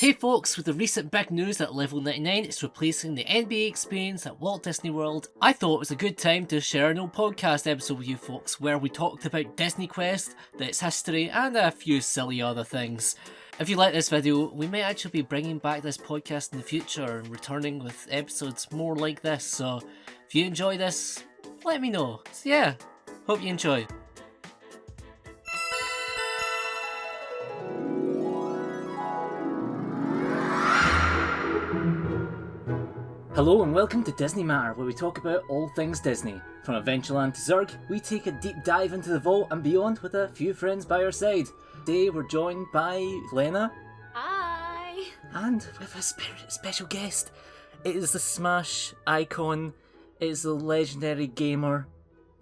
Hey folks, with the recent big news that Level 99 is replacing the NBA experience at Walt Disney World, I thought it was a good time to share an old podcast episode with you folks where we talked about DisneyQuest, its history, and a few silly other things. If you like this video, we may actually be bringing back this podcast in the future and returning with episodes more like this, so if you enjoy this, let me know. So yeah, hope you enjoy. Hello and welcome to Disney Matter, where we talk about all things Disney. From Adventureland to Zurg, we take a deep dive into the vault and beyond with a few friends by our side. Today we're joined by Lena. Hi! And with a special guest. It is the Smash icon, it is the legendary gamer,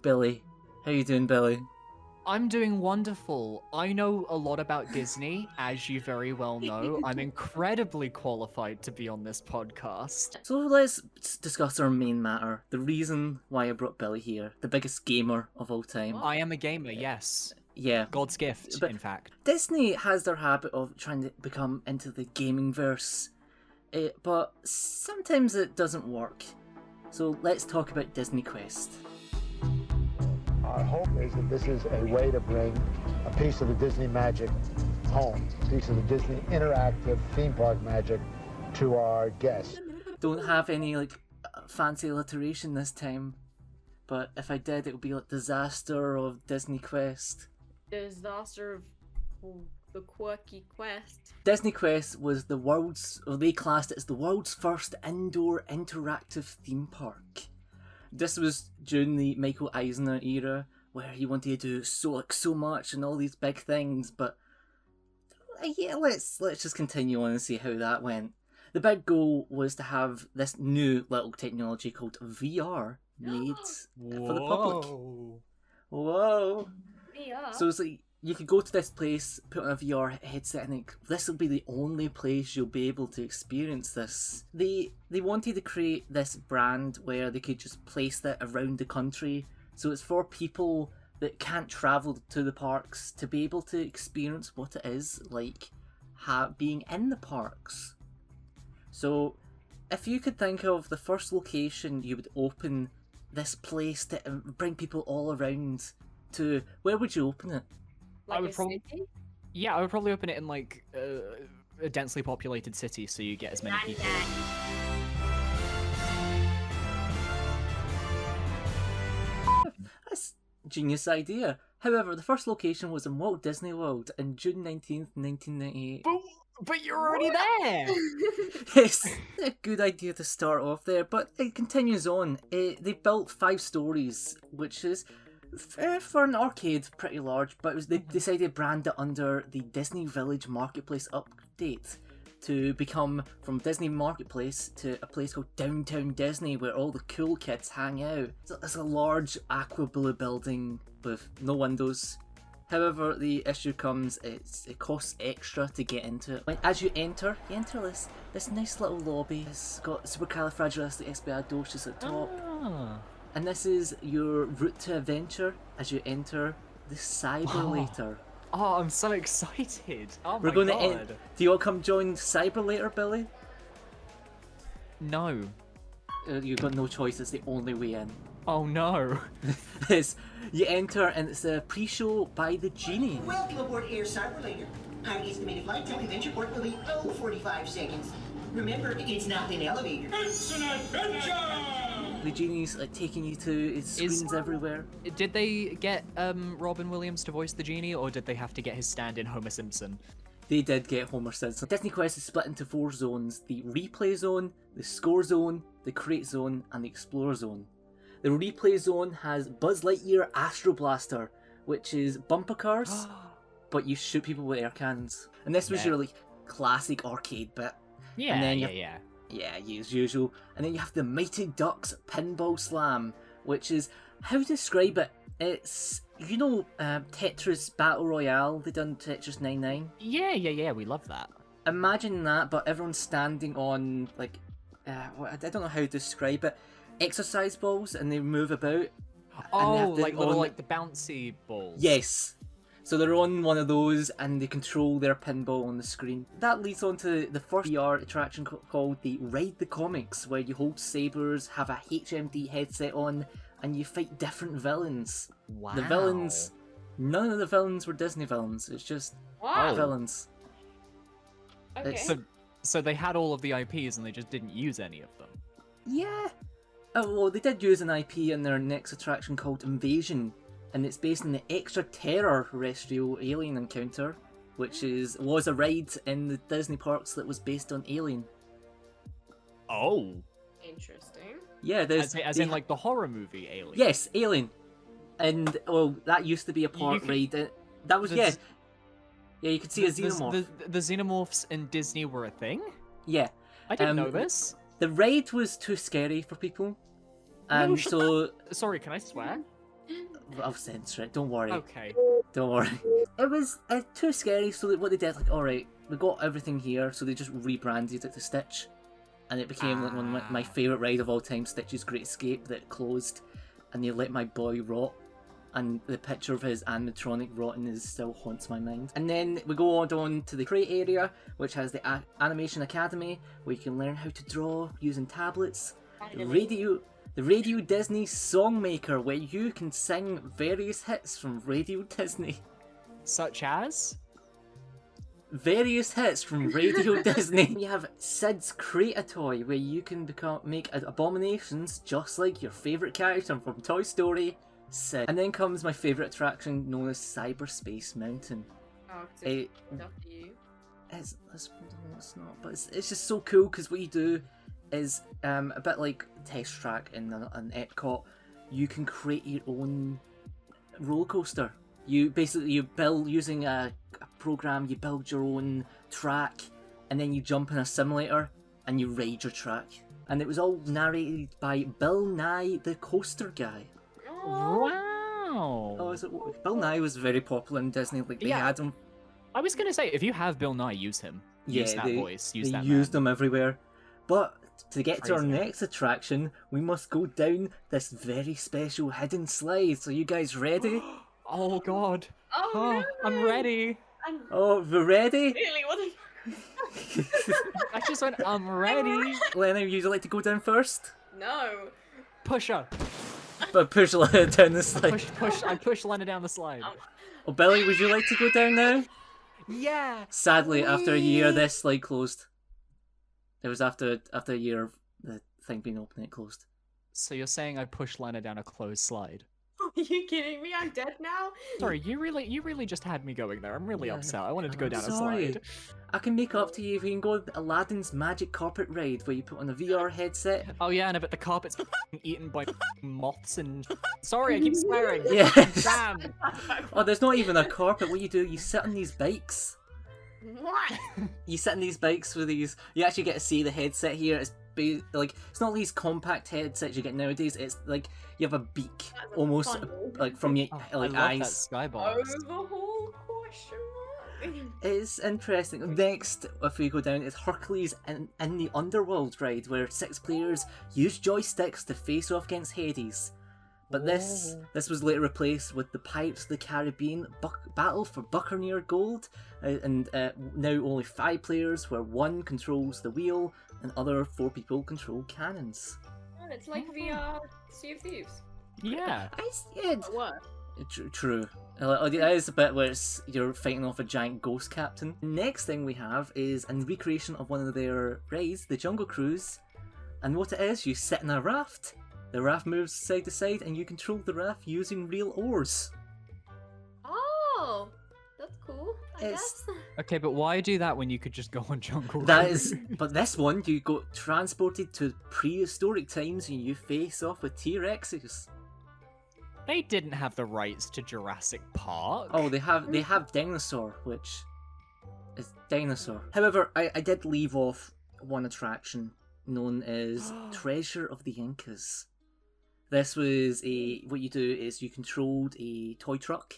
Billy. How you doing, Billy? I'm doing wonderful. I know a lot about Disney, as you very well know. I'm incredibly qualified to be on this podcast. So let's discuss our main matter, the reason why I brought Billy here, the biggest gamer of all time. I am a gamer, yes. Yeah. God's gift, But in fact. Disney has their habit of trying to become into the gaming verse, but sometimes it doesn't work. So let's talk about DisneyQuest. Our hope is that this is a way to bring a piece of the Disney magic home, a piece of the Disney interactive theme park magic to our guests. Don't have any fancy alliteration this time, but if I did, it would be like Disaster of DisneyQuest. Disaster of the Quirky Quest. DisneyQuest was they classed it as the world's first indoor interactive theme park. This was during the Michael Eisner era, where he wanted to do so much and all these big things, but yeah, let's just continue on and see how that went. The big goal was to have this new little technology called VR made for the public. Whoa! VR. So it's like, you could go to this place, put on a VR headset, and this will be the only place you'll be able to experience this. They wanted to create this brand where they could just place that around the country, so it's for people that can't travel to the parks to be able to experience what it is like being in the parks. So if you could think of the first location you would open this place to bring people all around to, where would you open it? Like I would a probably, city? yeah, I would probably open it in a densely populated city, so you get as many people. That's a genius idea. However, the first location was in Walt Disney World on June 19th, 1998. But you're already there! It's a good idea to start off there, but it continues on. They built 5 stories, which is, for an arcade, pretty large, but they decided to brand it under the Disney Village Marketplace update to become from Disney Marketplace to a place called Downtown Disney, where all the cool kids hang out. It's a large aqua blue building with no windows. However, the issue comes, it costs extra to get into it. As you enter this nice little lobby. It's got supercalifragilisticexpialidocious at the top. And this is your route to adventure as you enter the Cyberlater. Oh, I'm so excited! Oh We're my going god! to do you all come join Cyberlater, Billy? No. You've got no choice, it's the only way in. Oh no! You enter and it's a pre-show by the Genie. Welcome aboard Air Cyberlater. Our estimated flight time to Venture Port will be 45 seconds. Remember, it's not an elevator. It's an adventure! The Genie's taking you to its screens everywhere. Did they get Robin Williams to voice the genie, or did they have to get his stand-in Homer Simpson? They did get Homer Simpson. DisneyQuest is split into 4 zones: the replay zone, the score zone, the create zone, and the explore zone. The replay zone has Buzz Lightyear Astro Blaster, which is bumper cars, but you shoot people with air cannons. And this was your classic arcade bit. Yeah, and then yeah. Yeah, as usual. And then you have the Mighty Ducks Pinball Slam, which is, how to describe it? It's, Tetris Battle Royale, they done Tetris 99. Yeah, we love that. Imagine that, but everyone's standing on, I don't know how to describe it, exercise balls, and they move about. Oh, the bouncy balls. Yes. So they're on one of those and they control their pinball on the screen. That leads on to the first VR attraction called the Ride the Comics, where you hold sabers, have a HMD headset on, and you fight different villains. Wow. The villains, none of the villains were Disney villains. It's just Wow. villains. Okay. It's- So they had all of the IPs and they just didn't use any of them. Yeah. Oh, well, they did use an IP in their next attraction called Invasion, and it's based on the Extra Terrestrial Alien Encounter, which was a ride in the Disney parks that was based on Alien. Oh. Interesting. Yeah, there's As in like the horror movie Alien. yes, Alien, and well, that used to be a park could- ride. That was the- yeah, you could see a xenomorph. The xenomorphs in Disney were a thing? Yeah, I didn't Um, know this. the ride was too scary for people, and shut so Sorry, can I swear? I'll censor it. Don't worry. Okay. Don't worry. It was too scary, so that what they did, like, alright, we got everything here, so they just rebranded it to Stitch. And it became like one of my favourite ride of all time, Stitch's Great Escape, that closed. And they let my boy rot. And the picture of his animatronic rotting still haunts my mind. And then we go on to the Crate area, which has the Animation Academy, where you can learn how to draw using tablets. The Radio Disney Songmaker, where you can sing various hits from Radio Disney. Such as? Various hits from Radio Disney. You have Sid's Crate-A-Toy, where you can make abominations just like your favourite character from Toy Story, Sid. And then comes my favourite attraction, known as Cyberspace Mountain. Oh, 'cause It, it's up to you. it's not, but it's just so cool, because what you do is, a bit like Test Track in an Epcot, you can create your own roller coaster. You build using a program, you build your own track, and then you jump in a simulator and you ride your track. And it was all narrated by Bill Nye the Coaster Guy. Wow. Oh, is it? Bill Nye was very popular in Disney. Like they Yeah. had him. I was gonna say, if you have Bill Nye, use him. Use that voice. Use they that used man. them everywhere. But to get to our Crazy. next attraction, we must go down this very special hidden slide. So you guys ready? Oh god. Oh, Oh, no! I'm ready. I'm Oh, we're ready? really what the I just went, I'm ready. Lena, would you like to go down first? No. Push her. But push Lena down the slide. I push Lena down the slide. Oh, Billy, would you like to go down now? Yeah. Sadly, after a year, this slide closed. It was after a year of the thing being open, it closed. So you're saying I push Lena down a closed slide? Are you kidding me? I'm dead now? Sorry, you really just had me going there. I'm really Yeah. upset. I wanted to go I'm down sorry. a slide. I can make up to you if you can go with Aladdin's Magic Carpet Ride, where you put on a VR headset. Oh yeah, and I bet the carpet's eaten by moths and... Sorry, I keep swearing. Yeah. Damn. Oh, there's not even a carpet. What you do, you sit on these bikes. What? You sit on these bikes with these. You actually get to see the headset here. It's like it's not these compact headsets you get nowadays. It's like you have a beak That's a almost bundle. like from your Oh, like I love eyes. that skybox. Overhaul question mark? It's interesting. Next, if we go down, is Hercules in the Underworld ride, where 6 players use joysticks to face off against Hades. But this was later replaced with the Pirates of the Caribbean Battle for Buccaneer Gold, and now only 5 players, where 1 controls the wheel and other 4 people control cannons. Oh, it's like VR Sea of Thieves. Yeah. Yeah, What? true. That is a bit where you're fighting off a giant ghost captain. Next thing we have is a recreation of one of their rides, the Jungle Cruise. And what it is, you sit in a raft. The raft moves side to side and you control the raft using real oars. Oh, that's cool. I It's- guess. Okay, but why do that when you could just go on Jungle That Cruise? is, but this one, you go transported to prehistoric times and you face off with T-Rexes. They didn't have the rights to Jurassic Park. Oh, they have Dinosaur, which is Dinosaur. However, I did leave off one attraction known as Treasure of the Incas. This was what you do is you controlled a toy truck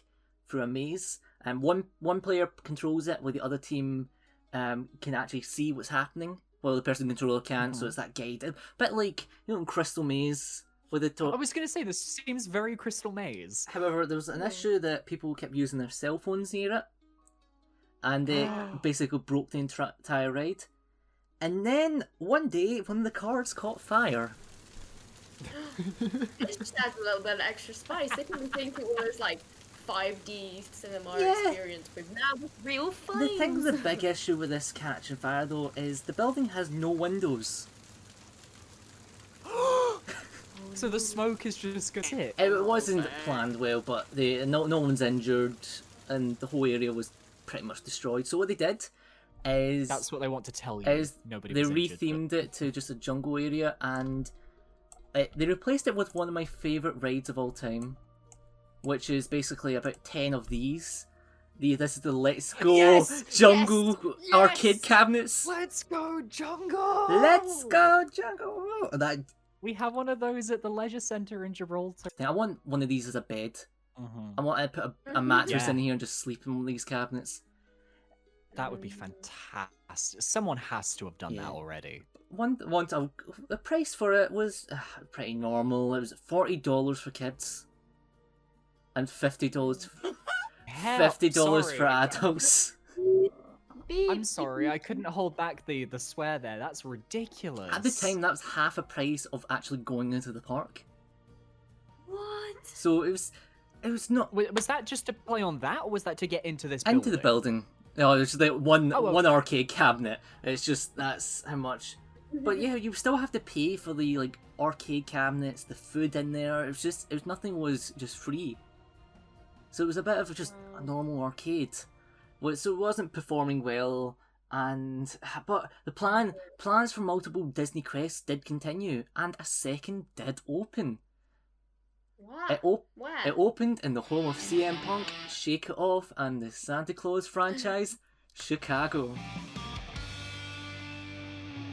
through a maze, and one player controls it, while the other team can actually see what's happening, while the person in control can't. So it's that guide, a bit like in Crystal Maze with the I was gonna say this seems very Crystal Maze. However, there was an issue that people kept using their cell phones near it, and it basically broke the entire ride. And then one day, when the cars caught fire, This just adds a little bit of extra spice. They probably think it was like 5D cinema Yeah. experience, but now with real flames. the big issue with this catching fire though is the building has no windows. So the smoke is just gonna hit. It wasn't planned well, but no one's injured, and the whole area was pretty much destroyed. So what they did is That's what they want to tell you. is Nobody they was injured, rethemed it to just a jungle area, and they replaced it with one of my favourite rides of all time, which is basically about 10 of these. This is the Let's Go Yes! Jungle Yes! arcade cabinets. Let's go jungle! Let's go jungle! That We have one of those at the leisure centre in Gibraltar. I want one of these as a bed. Mm-hmm. I want to put a mattress Yeah. in here and just sleep in one of these cabinets. That would be fantastic. Someone has to have done Yeah. that already. The price for it was pretty normal. It was $40 for kids, and $50 Sorry. for adults. I'm sorry, I couldn't hold back the swear there. That's ridiculous. At the time, that was half a price of actually going into the park. What? So it was not Was that just to play on that, or was that to get into this into the building. No, it's just like one Oh, well. one arcade cabinet. It's just that's how much. But yeah, you still have to pay for the like arcade cabinets, the food in there. Nothing was just free. So it was a bit of just a normal arcade. So it wasn't performing well, but the plans for multiple DisneyQuests did continue, and a second did open. What? Where? It opened in the home of CM Punk, Shake It Off, and the Santa Claus franchise, Chicago.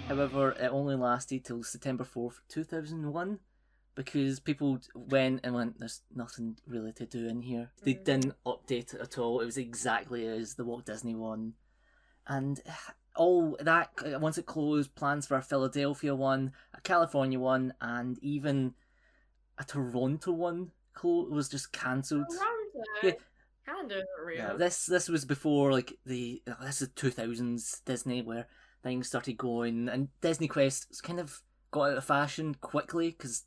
However, it only lasted till September 4th, 2001, because people went, there's nothing really to do in here. They didn't update it at all. It was exactly as the Walt Disney one. And all that, once it closed, plans for a Philadelphia one, a California one, and even a Toronto one was just cancelled. Toronto? Yeah. Canada's not real. Yeah, this was before like this is 2000s Disney where things started going, and Disney Quest kind of got out of fashion quickly because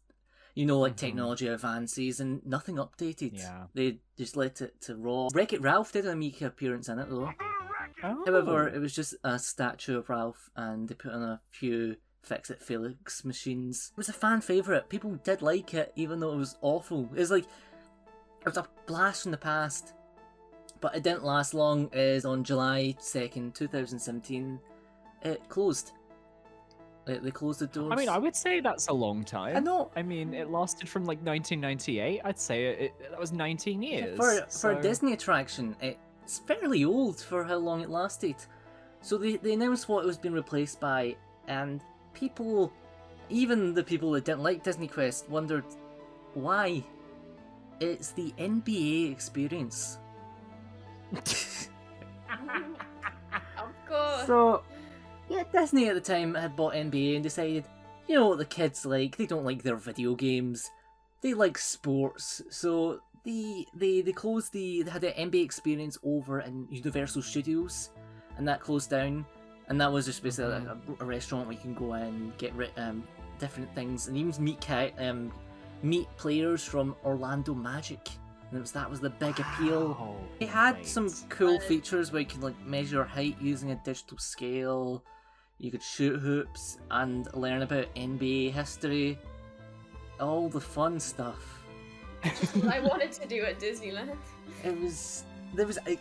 like technology advances and nothing updated. Yeah. They just let it to raw. Wreck-It Ralph did make an appearance in it though. Oh. However, it was just a statue of Ralph, and they put on a few Fix-It Felix machines. It was a fan favourite. People did like it, even though it was awful. It was a blast from the past. But it didn't last long, as on July 2nd, 2017, it closed. They closed the doors. I mean, I would say that's a long time. I know. I mean, it lasted from like 1998. I'd say that was 19 years. For so... a Disney attraction, it's fairly old for how long it lasted. So they announced what it was being replaced by, and people, even the people that didn't like Disney Quest, wondered why. It's the NBA experience. Of course. So, yeah, Disney at the time had bought NBA and decided, you know what the kids like? They don't like their video games. They like sports. So they closed they had an NBA experience over in Universal Studios, and that closed down. And that was just basically a restaurant where you can go in and get different things, and even meet players from Orlando Magic. And that was the big appeal. Wow, It had right. some cool features where you could measure height using a digital scale. You could shoot hoops and learn about NBA history. All the fun stuff. I wanted to do at Disneyland.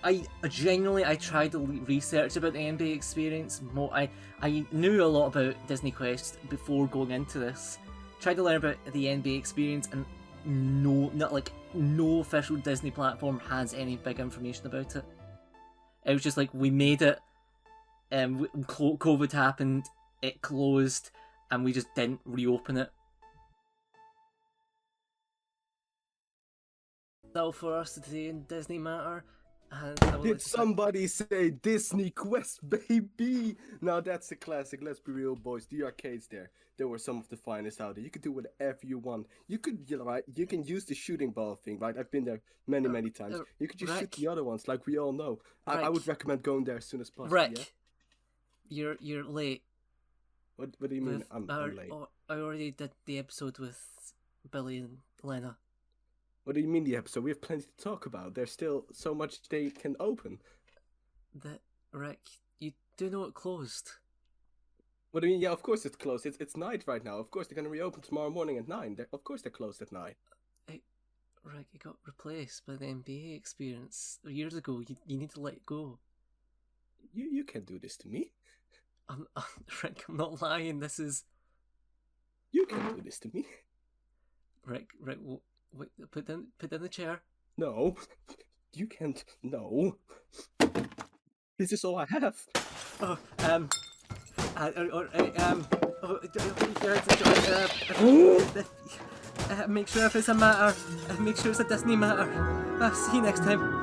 I genuinely tried to research about the NBA experience more. I knew a lot about Disney Quest before going into this. Tried to learn about the NBA experience, and no official Disney platform has any big information about it. It was just like, we made it, COVID happened, it closed, and we just didn't reopen it. So for us today in Disney Matter, And I will Did expect- somebody say DisneyQuest, baby? Now that's a classic. Let's be real, boys. The arcades there were some of the finest out there. You could do whatever you want. You could, right? You can use the shooting ball thing, right? I've been there many times. You could just shoot Rick. the other ones, like we all know. I would recommend going there as soon as possible. Rick, Yeah? you're late. What do you mean? With I'm late. I already did the episode with Billy and Lena. What do you mean the episode? We have plenty to talk about. There's still so much they can open. Rick, you do know it closed. What do you mean? Yeah, of course it's closed. It's night right now. Of course they're gonna reopen tomorrow morning at 9. Of course they're closed at 9. Rick, you got replaced by the NBA experience years ago. You need to let it go. You can't do this to me. Rick, I'm not lying. This is You can't do this to me. Rick. Wait, put down the chair. No, you can't. No, this is all I have. Oh, make sure if it's a matter, make sure it's a Disney matter. See you next time.